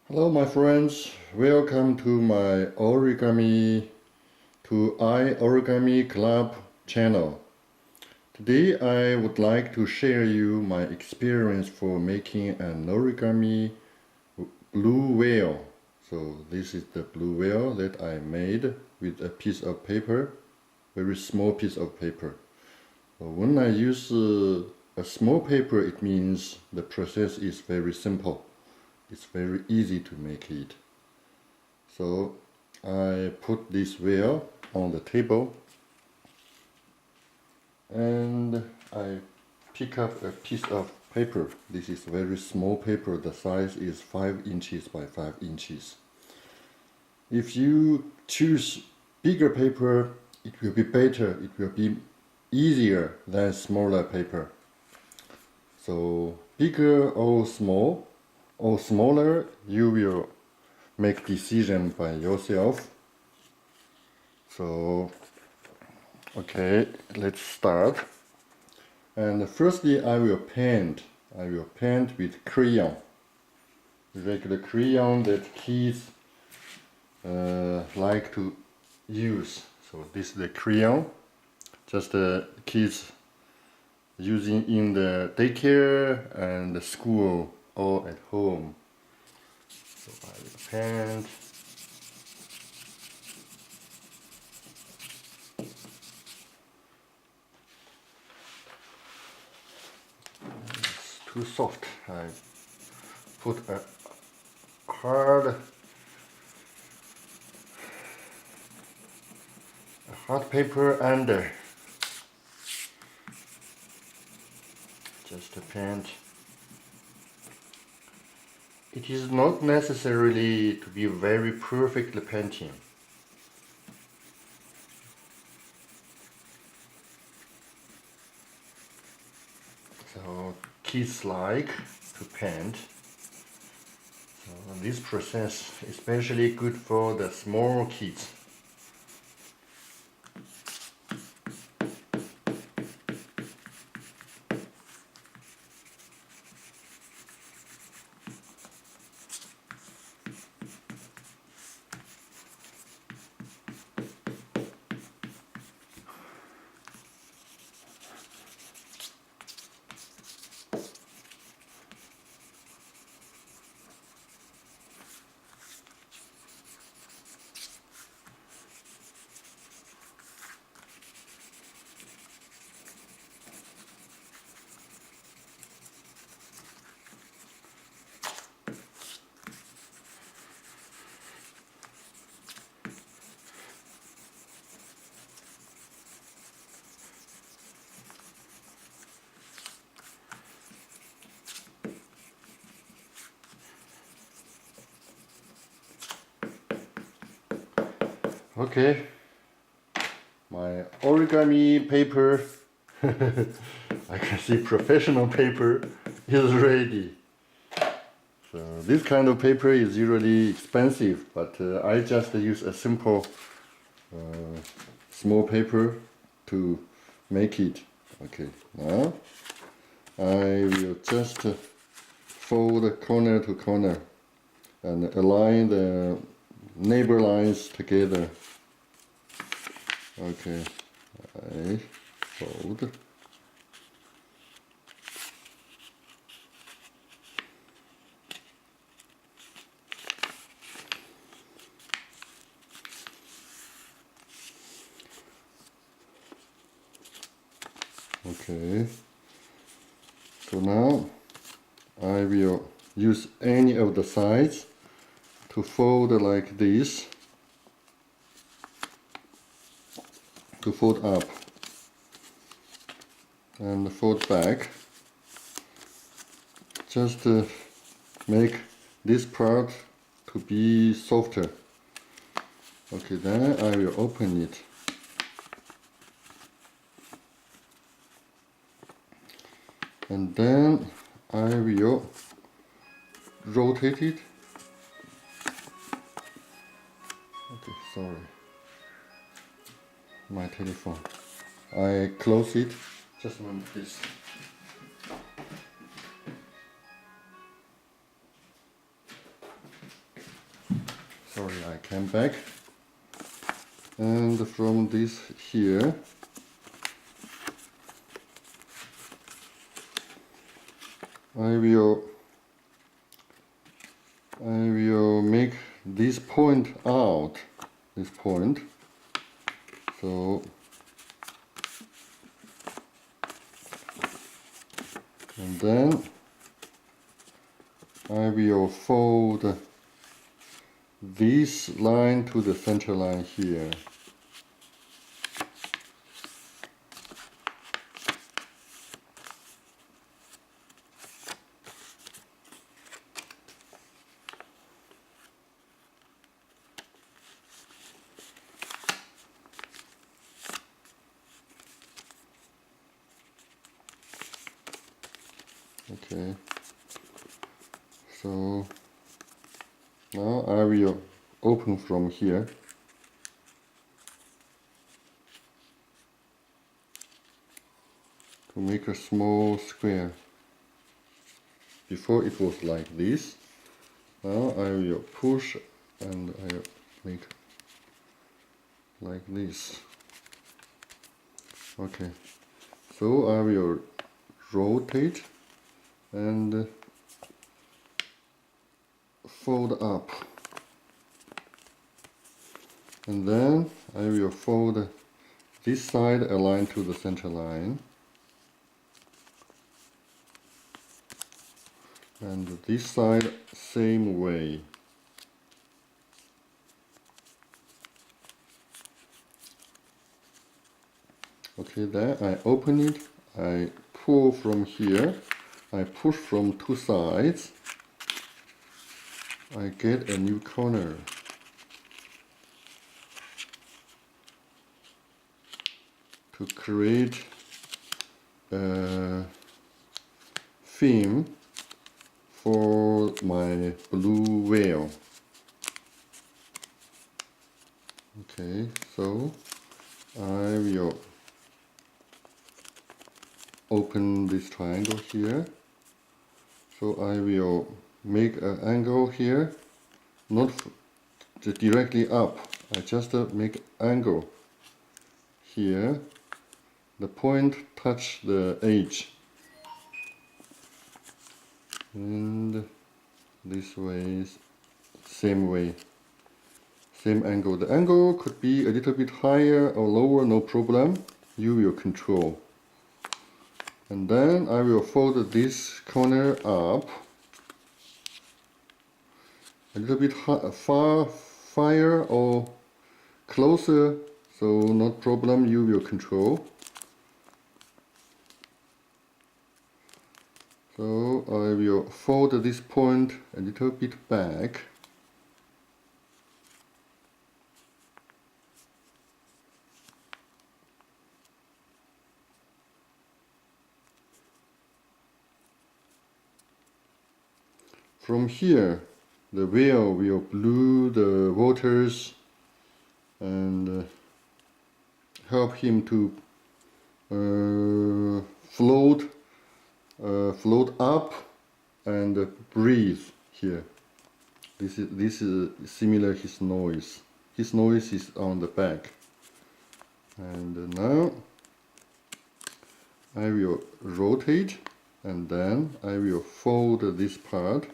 Hello my friends, welcome to my Origami Club channel. Today I would like to share you my experience for making an origami blue whale. So this is the blue whale that I made with a piece of paper, very small piece of paper. When I use a small paper, it means the process is very simple. It's very easy to make it. So I put this whale on the table and I pick up a piece of paper. This is very small paper. The size is 5 inches by 5 inches. If you choose bigger paper, it will be better. It will be easier than smaller paper. So bigger or small, or smaller, you will make decision by yourself. So okay, let's start. And firstly I will paint with crayon, regular crayon that kids like to use. So this is the crayon, just kids using in the daycare and the school or at home. So I will paint. It's too soft. I put a hard paper under. Just to paint. It is not necessarily to be very perfectly painting. So kids like to paint. So this process is especially good for the small kids. Okay, my origami paper, I can see professional paper is ready. So this kind of paper is usually expensive, but I just use a simple small paper to make it. Okay, now I will just fold corner to corner and align the neighbor lines together. Okay, I fold. Okay, so now I will use any of the sides to fold like this, to fold up and fold back, just to make this part to be softer. Okay, then I will open it. And then I will rotate it. Okay, sorry. My telephone. I close it. Just a moment, please. sorry, I came back, and from this here I will make this point out, this point. So and then I will fold this line to the center line here. Okay, so now I will open from here. To make a small square. Before it was like this. Now I will push and I will make like this. Okay, so I will rotate and fold up, and then I will fold this side aligned to the center line, and this side same way. Okay, then I open it, I pull from here, I push from two sides, I get a new corner. To create a theme for my blue whale. Okay, so I will open this triangle here. So I will make an angle here, not directly up. I just make angle here. The point touch the edge, and this way, same way, same angle. The angle could be a little bit higher or lower, no problem. You will control. And then I will fold this corner up a little bit far or closer, so no problem. You will control. So I will fold this point a little bit back. From here, the whale will blow the waters and help him to float up and breathe here. This is similar his noise. His noise is on the back. And now I will rotate, and then I will fold this part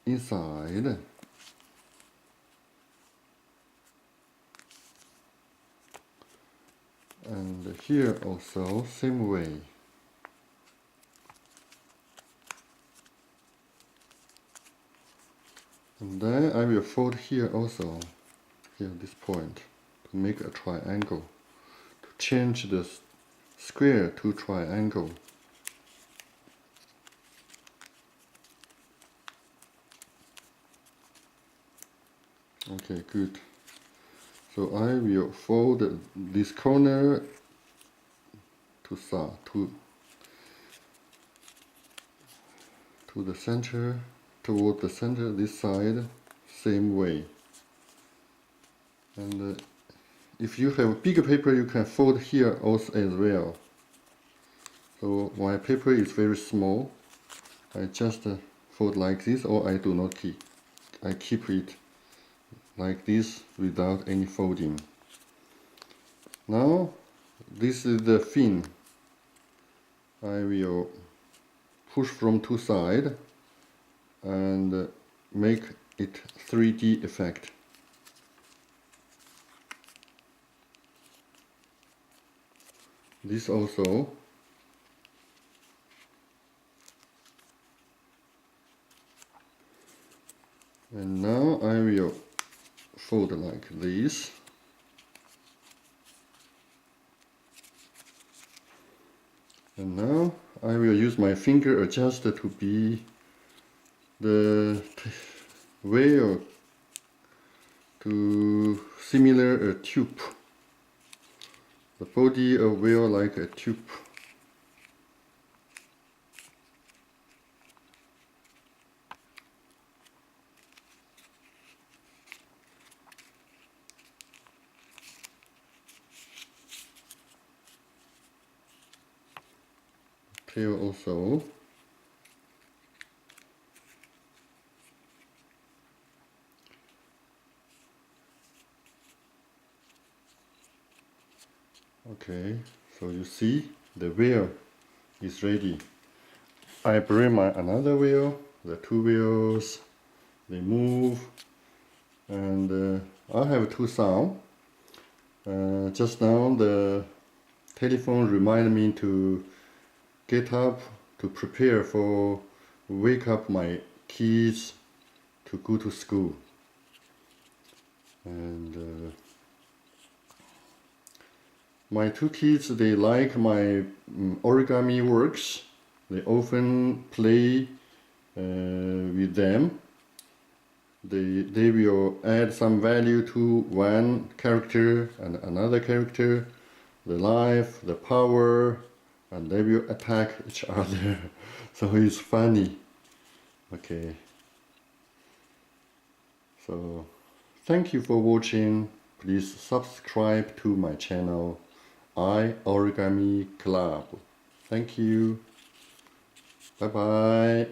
inside. And here also same way. And then I will fold here also, here this point, to make a triangle, to change the square to triangle. Okay, good. So I will fold this corner to the center, toward the center, this side, same way. And if you have bigger paper, you can fold here also as well. So my paper is very small. I just fold like this, or I do not keep. I keep it like this without any folding. Now this is the fin. I will push from two sides and make it 3D effect. This also. And now I will fold like this. And now I will use my finger adjuster to be the whale to similar a tube. The body of whale like a tube. Tail also. Okay, so you see the wheel is ready. I bring my another wheel, the two wheels, they move, and I have two sound. Just now the telephone reminded me to get up to prepare for wake up my kids to go to school. And my two kids, they like my origami works. They often play with them. They will add some value to one character and another character, the life, the power, and they will attack each other. So it's funny. Okay. So thank you for watching. Please subscribe to my channel, Origami Club. Thank you. Bye bye.